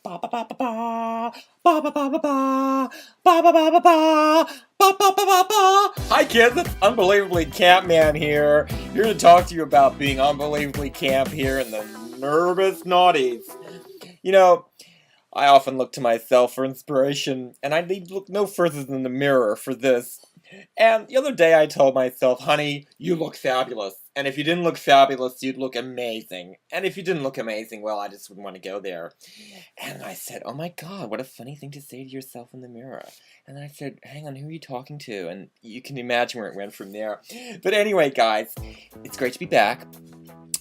Ba ba ba ba ba ba ba ba ba ba ba ba ba ba ba ba ba ba ba. Hi kids, it's Unbelievably Camp Man here to talk to you about being unbelievably camp here in the Nervous Naughties. You know, I often look to myself for inspiration, and I need look no further than the mirror for this. And the other day I told myself, honey, you look fabulous. And if you didn't look fabulous, you'd look amazing. And if you didn't look amazing, well, I just wouldn't want to go there. And I said, oh my God, what a funny thing to say to yourself in the mirror. And I said, hang on, who are you talking to? And you can imagine where it went from there. But anyway, guys, it's great to be back.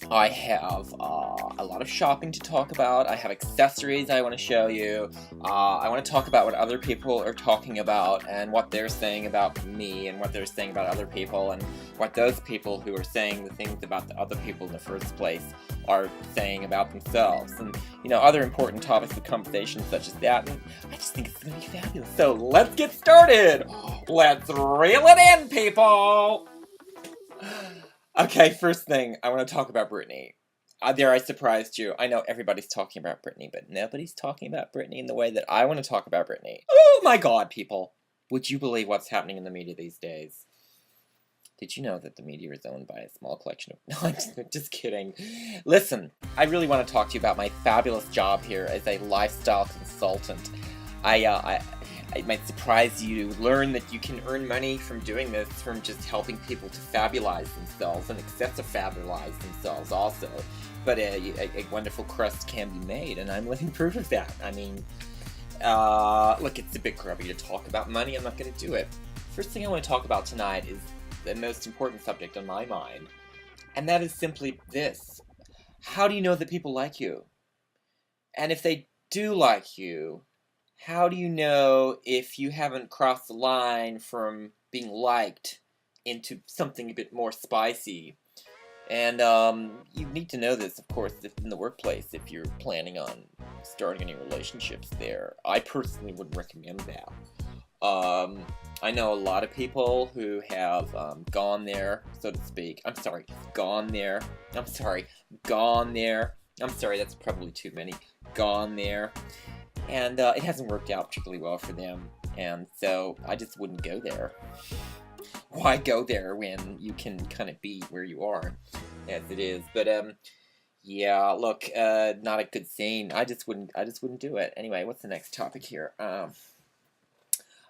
I have a lot of shopping to talk about. I have accessories I want to show you. I want to talk about what other people are talking about and what they're saying about me and what they're saying about other people and what those people who are saying the things about the other people in the first place are saying about themselves. And, you know, other important topics of conversation such as that. And I just think it's going to be fabulous. So let's get started. Let's reel it in, people. Okay, first thing, I want to talk about Britney. There, I surprised you. I know everybody's talking about Britney, but nobody's talking about Britney in the way that I want to talk about Britney. Oh my God, people. Would you believe what's happening in the media these days? Did you know that the media is owned by a small collection of... No, I'm just kidding. Listen, I really want to talk to you about my fabulous job here as a lifestyle consultant. It might surprise you to learn that you can earn money from doing this, from just helping people to fabulize themselves and accessorize themselves also. But a wonderful crust can be made, and I'm living proof of that. I mean, look, it's a bit grubby to talk about money. I'm not going to do it. First thing I want to talk about tonight is the most important subject on my mind, and that is simply this. How do you know that people like you? And if they do like you, how do you know if you haven't crossed the line from being liked into something a bit more spicy? And you need to know this, of course, in the workplace if you're planning on starting any relationships there. I personally would recommend that. I know a lot of people who have gone there, so to speak. Gone there. Gone there. I'm sorry, that's probably too many. Gone there. And it hasn't worked out particularly well for them, and so I just wouldn't go there. Why go there when you can kind of be where you are, as it is? But yeah, look, not a good scene. I just wouldn't do it. Anyway, what's the next topic here?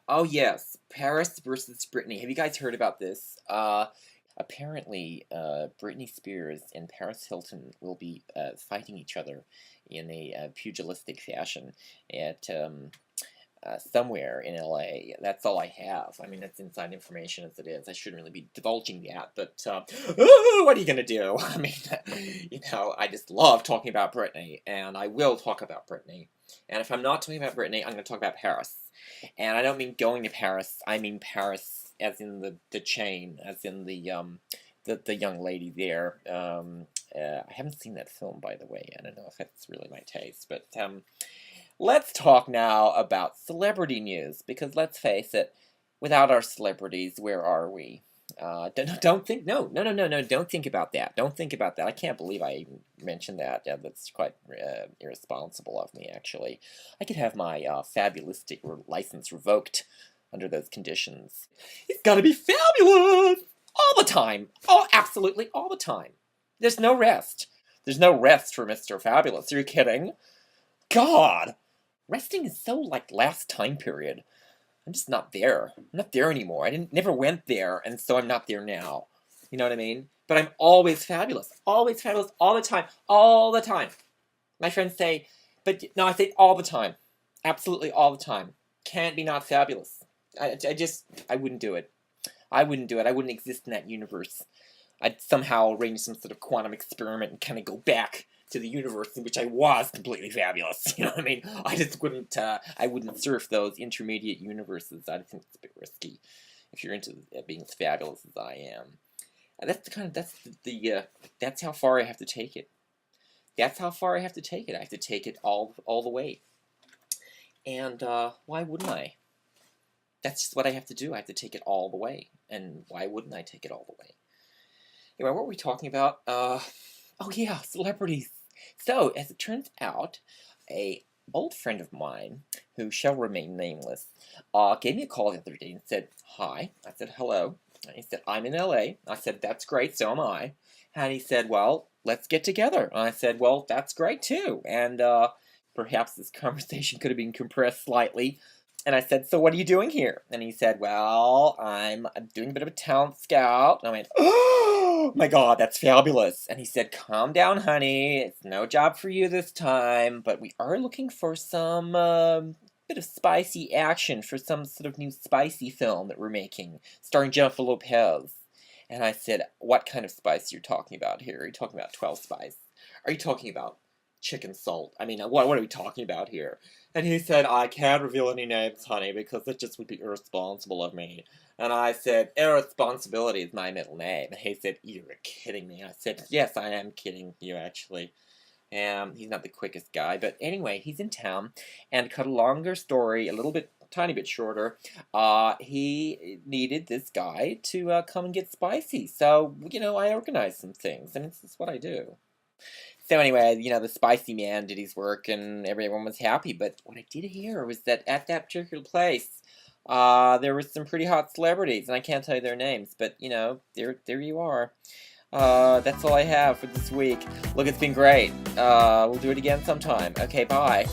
Oh yes, Paris versus Britney. Have you guys heard about this? Apparently, Britney Spears and Paris Hilton will be fighting each other in a pugilistic fashion at somewhere in LA. That's all I have. I mean, that's inside information as it is. I shouldn't really be divulging that, but what are you gonna do? I mean, you know, I just love talking about Britney, and I will talk about Britney. And if I'm not talking about Britney, I'm gonna talk about Paris. And I don't mean going to Paris. I mean Paris as in the chain, as in the young lady there. I haven't seen that film, by the way. I don't know if that's really my taste, but let's talk now about celebrity news, because let's face it, without our celebrities, where are we? Don't think, no, don't think about that. Don't think about that. I can't believe I even mentioned that. Yeah, that's quite irresponsible of me, actually. I could have my fabulistic license revoked under those conditions. It's gotta be fabulous! All the time! Oh, absolutely all the time. There's no rest. There's no rest for Mr. Fabulous. Are you kidding? God! Resting is so like last time period. I'm just not there. I'm not there anymore. Never went there, and so I'm not there now. You know what I mean? But I'm always fabulous. Always fabulous. All the time. All the time. My friends say, but no, I say all the time. Absolutely all the time. Can't be not fabulous. I wouldn't do it. I wouldn't do it. I wouldn't exist in that universe. I'd somehow arrange some sort of quantum experiment and kind of go back to the universe in which I was completely fabulous. You know what I mean? I just wouldn't, I wouldn't surf those intermediate universes. I think it's a bit risky if you're into being as fabulous as I am. That's how far I have to take it. That's how far I have to take it. I have to take it all the way. And why wouldn't I? That's just what I have to do. I have to take it all the way. And why wouldn't I take it all the way? Anyway, what were we talking about? Oh yeah, celebrities. So, as it turns out, a old friend of mine, who shall remain nameless, gave me a call the other day and said, hi. I said, hello. And he said, I'm in LA. I said, that's great, so am I. And he said, well, let's get together. And I said, well, that's great too. And perhaps this conversation could have been compressed slightly. And I said, so what are you doing here? And he said, well, I'm doing a bit of a talent scout. And I went, oh my God, that's fabulous. And he said, calm down, honey. It's no job for you this time, but we are looking for some bit of spicy action for some sort of new spicy film that we're making, starring Jennifer Lopez. And I said, what kind of spice are you talking about here? Are you talking about 12 spice? Are you talking about chicken salt? I mean, what are we talking about here? And he said, I can't reveal any names, honey, because it just would be irresponsible of me. And I said, irresponsibility is my middle name. And he said, you're kidding me. I said, yes, I am kidding you, actually. He's not the quickest guy, but anyway, he's in town, and to cut a longer story, tiny bit shorter, he needed this guy to come and get spicy, so, I organized some things, and it's what I do. So anyway, the spicy man did his work, and everyone was happy, but what I did hear was that at that particular place, there were some pretty hot celebrities, and I can't tell you their names, but, there you are. That's all I have for this week. Look, it's been great. We'll do it again sometime. Okay, bye.